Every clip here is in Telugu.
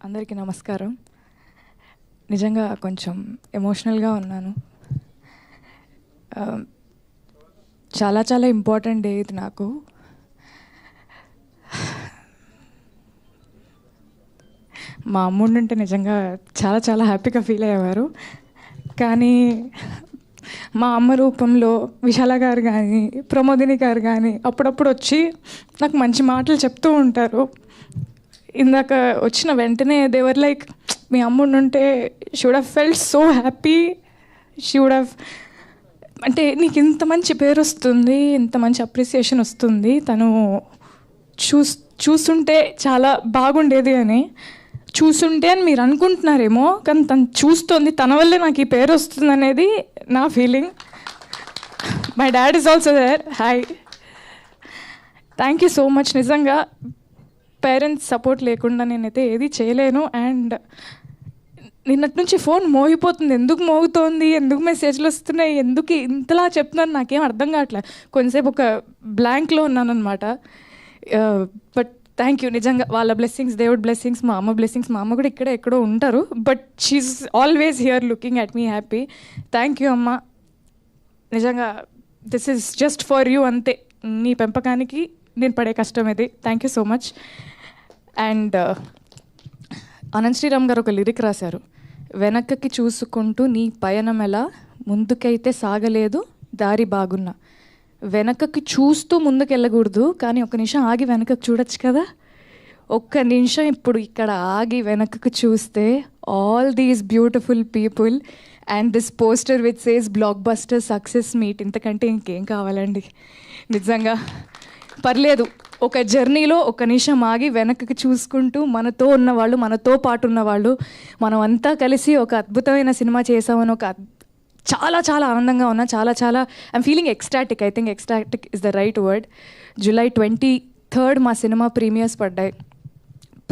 అందరికీ నమస్కారం. నిజంగా కొంచెం ఎమోషనల్గా ఉన్నాను. చాలా చాలా ఇంపార్టెంట్ డే ఇది నాకు. మా అమ్ముడు ఉంటే నిజంగా చాలా చాలా హ్యాపీగా ఫీల్ అయ్యేవారు. కానీ మా అమ్మ రూపంలో విశాల గారు కానీ ప్రమోదిని గారు కానీ అప్పుడప్పుడు వచ్చి నాకు మంచి మాటలు చెప్తూ ఉంటారు. ఇందాక వచ్చిన వెంటనే దేవర్ లైక్, మీ అమ్ముడు ఉంటే she would have felt so happy, she would have, అంటే నీకు ఇంత మంచి పేరు వస్తుంది, ఇంత మంచి అప్రిసియేషన్ వస్తుంది, తను చూస్తుంటే చాలా బాగుండేది అని. చూస్తుంటే అని మీరు అనుకుంటున్నారేమో, కానీ తను చూస్తుంది, తన వల్లే నాకు ఈ పేరు వస్తుంది అనేది నా feeling. My dad is also there. Hi, thank you so much. నిజంగా పేరెంట్స్ సపోర్ట్ లేకుండా నేనైతే ఏది చేయలేను. అండ్ నిన్నటి నుంచి ఫోన్ మోగిపోతుంది. ఎందుకు మోగుతోంది, ఎందుకు మెసేజ్లు వస్తున్నాయి, ఎందుకు ఇంతలా చెప్తున్నాను నాకేం అర్థం కావట్లేదు. కొంతసేపు ఒక బ్లాంక్లో ఉన్నాను అనమాట. But thank you. నిజంగా వాళ్ళ బ్లెస్సింగ్స్, దేవుడ్ బ్లెస్సింగ్స్, మా అమ్మ బ్లెస్సింగ్స్. మా అమ్మ కూడా ఇక్కడే ఎక్కడో ఉంటారు, but she's always here looking at me happy. Thank you అమ్మ. నిజంగా this is just for you, అంతే. నీ పెంపకానికి నేను పడే కష్టం ఇది. Thank you so much. And Anant Sriram garu ఒక లిరిక్ రాశారు, వెనక్కి చూసుకుంటూ నీ పయనం ఎలా, ముందుకైతే సాగలేదు దారి బాగున్నా. వెనకకి చూస్తూ ముందుకు వెళ్ళకూడదు, కానీ ఒక నిమిషం ఆగి వెనకకు చూడొచ్చు కదా. ఒక్క నిమిషం ఇప్పుడు ఇక్కడ ఆగి వెనకకు చూస్తే all these beautiful people and this poster which says block buster success meet. ఇంతకంటే ఇంకేం కావాలండి. నిజంగా పర్లేదు, ఒక జర్నీలో ఒక నిమిషం ఆగి వెనక్కి చూసుకుంటూ మనతో ఉన్నవాళ్ళు, మనతో పాటు ఉన్నవాళ్ళు, మనం అంతా కలిసి ఒక అద్భుతమైన సినిమా చేసామని ఒక చాలా చాలా ఆనందంగా ఉన్నా. చాలా చాలా I'm feeling ecstatic. I think ecstatic is the right word. July 23rd మా సినిమా ప్రీమియర్స్ పడ్డాయి.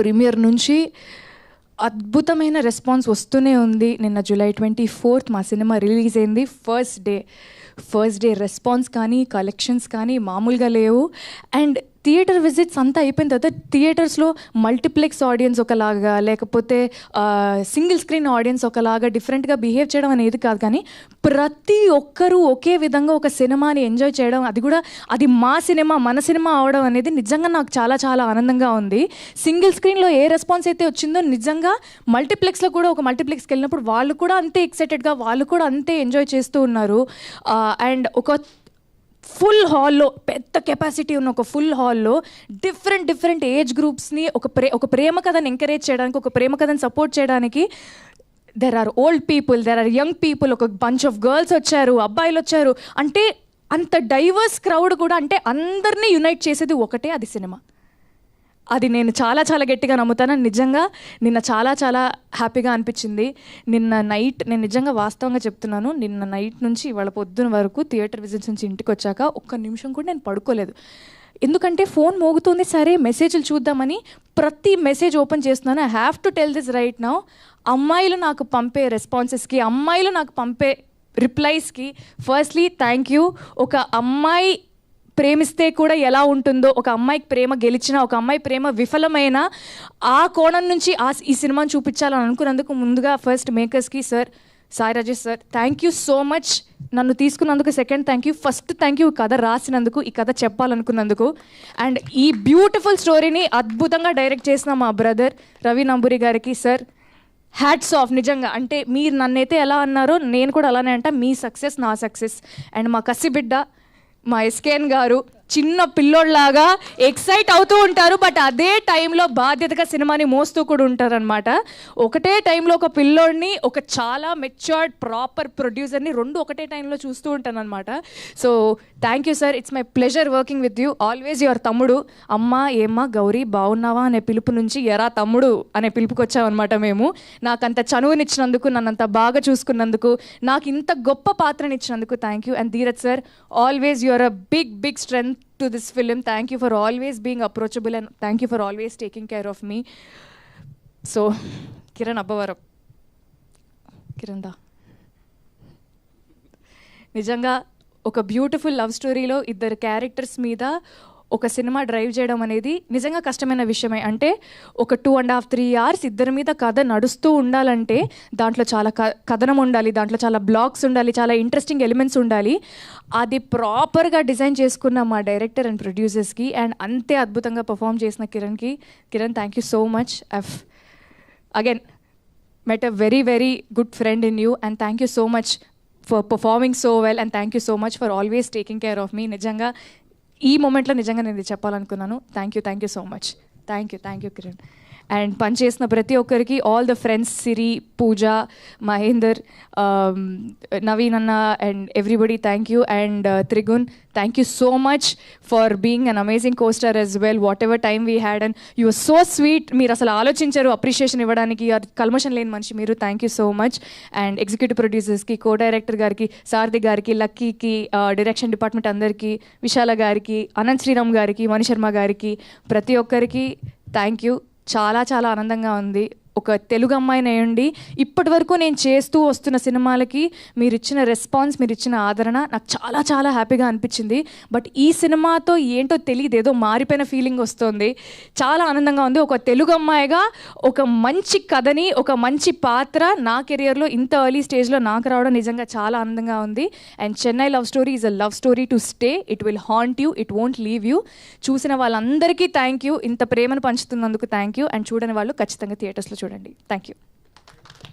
ప్రీమియర్ నుంచి అద్భుతమైన రెస్పాన్స్ వస్తూనే ఉంది. నిన్న July 24th మా సినిమా రిలీజ్ అయింది. ఫస్ట్ డే రెస్పాన్స్ కానీ కలెక్షన్స్ కానీ మామూలుగా లేవు. అండ్ థియేటర్ విజిట్స్ అంతా అయిపోయిన తర్వాత థియేటర్స్లో మల్టీప్లెక్స్ ఆడియన్స్ ఒకలాగా, లేకపోతే సింగిల్ స్క్రీన్ ఆడియన్స్ ఒకలాగా డిఫరెంట్గా బిహేవ్ చేయడం అనేది కాదు, కానీ ప్రతి ఒక్కరూ ఒకే విధంగా ఒక సినిమాని ఎంజాయ్ చేయడం, అది కూడా అది మా సినిమా, మన సినిమా అవడం అనేది నిజంగా నాకు చాలా చాలా ఆనందంగా ఉంది. సింగిల్ స్క్రీన్లో ఏ రెస్పాన్స్ అయితే వచ్చిందో, నిజంగా మల్టీప్లెక్స్లో కూడా ఒక మల్టీప్లెక్స్కి వెళ్ళినప్పుడు వాళ్ళు కూడా అంతే ఎక్సైటెడ్గా, వాళ్ళు కూడా అంతే ఎంజాయ్ చేస్తూ ఉన్నారు. అండ్ ఒక ఫుల్ హాల్లో, పెద్ద కెపాసిటీ ఉన్న ఒక ఫుల్ హాల్లో డిఫరెంట్ ఏజ్ గ్రూప్స్ని ఒక ప్రేమ కథను ఎంకరేజ్ చేయడానికి, ఒక ప్రేమ కథను సపోర్ట్ చేయడానికి there are old people, there are young people, ఒక బంచ్ ఆఫ్ గర్ల్స్ వచ్చారు, అబ్బాయిలు వచ్చారు. అంటే అంత డైవర్స్ క్రౌడ్ కూడా, అంటే అందరినీ యునైట్ చేసేది ఒకటే, అది సినిమా. అది నేను చాలా చాలా గట్టిగా నమ్ముతాను. నిజంగా నిన్న చాలా చాలా హ్యాపీగా అనిపించింది. నిన్న నైట్, నేను నిజంగా వాస్తవంగా చెప్తున్నాను, నిన్న నైట్ నుంచి ఇవాళ పొద్దున వరకు థియేటర్ విజిట్స్ నుంచి ఇంటికి వచ్చాక ఒక్క నిమిషం కూడా నేను పడుకోలేదు. ఎందుకంటే ఫోన్ మోగుతుంది, సరే మెసేజ్లు చూద్దామని ప్రతి మెసేజ్ ఓపెన్ చేస్తున్నాను. I have to tell this right now. అమ్మాయిలు నాకు పంపే రెస్పాన్సెస్కి, అమ్మాయిలు నాకు పంపే రిప్లైస్కి ఫస్ట్లీ థ్యాంక్ యూ. ఒక అమ్మాయి ప్రేమిస్తే కూడా ఎలా ఉంటుందో, ఒక అమ్మాయికి ప్రేమ గెలిచిన, ఒక అమ్మాయి ప్రేమ విఫలమైన ఆ కోణం నుంచి ఈ సినిమాని చూపించాలని అనుకున్నందుకు ముందుగా ఫస్ట్ మేకర్స్కి sir, Sai Rajesh sir, thank you so much. నన్ను తీసుకున్నందుకు second thank you. First thank you ఈ కథ రాసినందుకు, ఈ కథ చెప్పాలనుకున్నందుకు. అండ్ ఈ బ్యూటిఫుల్ స్టోరీని అద్భుతంగా డైరెక్ట్ చేసిన మా బ్రదర్ రవి నంబూరి గారికి సార్, హ్యాట్స్ ఆఫ్. నిజంగా అంటే మీరు నన్నైతే ఎలా అన్నారో నేను కూడా అలానే అంట. మీ సక్సెస్ నా సక్సెస్. అండ్ మా కసిబిడ్డ మా ఎస్కేఎన్ గారు చిన్న పిల్లోళ్ళలాగా ఎక్సైట్ అవుతూ ఉంటారు, బట్ అదే టైంలో బాధ్యతగా సినిమాని మోస్తూ కూడా ఉంటారనమాట. ఒకటే టైంలో ఒక పిల్లోడిని, ఒక చాలా మెచ్యూర్డ్ ప్రాపర్ ప్రొడ్యూసర్ని రెండు ఒకటే టైంలో చూస్తూ ఉంటాను అనమాట. So thank you sir, it's my pleasure working with you. Always your తమ్ముడు. అమ్మ ఏమ్మా గౌరీ బాగున్నావా అనే పిలుపు నుంచి ఎరా తమ్ముడు అనే పిలుపుకి వచ్చామన్నమాట మేము. నాకంత చనువునిచ్చినందుకు, నన్నంత బాగా చూసుకున్నందుకు, నాకు ఇంత గొప్ప పాత్రనిచ్చినందుకు thank you. And Dheeraj sir, always your a big strength to this film. Thank you for always being approachable and thank you for always taking care of me. So Kiran Abbavaram, Kiran da నిజంగా ఒక బ్యూటిఫుల్ లవ్ స్టోరీలో ఇద్దరు క్యారెక్టర్స్ మీద ఒక సినిమా డ్రైవ్ చేయడం అనేది నిజంగా కష్టమైన విషయమే. అంటే ఒక 2.5-3 hours ఇద్దరి మీద కథ నడుస్తూ ఉండాలంటే దాంట్లో చాలా కథనం ఉండాలి, దాంట్లో చాలా బ్లాగ్స్ ఉండాలి, చాలా ఇంట్రెస్టింగ్ ఎలిమెంట్స్ ఉండాలి. అది ప్రాపర్గా డిజైన్ చేసుకున్న మా డైరెక్టర్ అండ్ ప్రొడ్యూసర్స్కి అండ్ అంతే అద్భుతంగా పర్ఫామ్ చేసిన Kiran thank you so much. Again met a very, very good friend in you, and thank you so much for performing so well, and thank you so much for always taking care of me. నిజంగా ఈ మూమెంట్లో నిజంగా నేను ఇది చెప్పాలనుకున్నాను. Thank you so much. Thank you Kiran. And పనిచేసిన ప్రతి ఒక్కరికి, all the friends, Siri, Pooja, Mahender, Naveen అన్న and everybody thank you. And Trigun, thank you so much for being an amazing costar as well. Whatever time we had, and you are so sweet. మీరు అసలు ఆలోచించారు అప్రిషియేషన్ ఇవ్వడానికి, కల్మషన్ లేని మనిషి మీరు. థ్యాంక్ you so much. And executive ప్రొడ్యూసర్స్కి, కో డైరెక్టర్ గారికి, సారథి గారికి, లక్కీకి, డైరెక్షన్ డిపార్ట్మెంట్ అందరికీ, విశాల గారికి, అనంత్ శ్రీరామ్ గారికి, మణి శర్మ గారికి, ప్రతి ఒక్కరికి థ్యాంక్ యూ. చాలా చాలా ఆనందంగా ఉంది. ఒక తెలుగు అమ్మాయిని అయ్యండి ఇప్పటి వరకు నేను చేస్తూ వస్తున్న సినిమాలకి మీరు ఇచ్చిన రెస్పాన్స్, మీరు ఇచ్చిన ఆదరణ నాకు చాలా చాలా హ్యాపీగా అనిపించింది. బట్ ఈ సినిమాతో ఏంటో తెలియదు, ఏదో మారిపోయిన ఫీలింగ్ వస్తుంది. చాలా ఆనందంగా ఉంది. ఒక తెలుగు అమ్మాయిగా ఒక మంచి కథని, ఒక మంచి పాత్ర నా కెరియర్లో ఇంత ఎర్లీ స్టేజ్లో నాకు రావడం నిజంగా చాలా ఆనందంగా ఉంది. And Chennai love story is a love story to stay. It will haunt you, it won't leave you. చూసిన వాళ్ళందరికీ థ్యాంక్ యూ. ఇంత ప్రేమను పంచుతున్నందుకు థ్యాంక్ యూ. అండ్ చూడని వాళ్ళు ఖచ్చితంగా థియేటర్స్లో చూడండి. Thank you.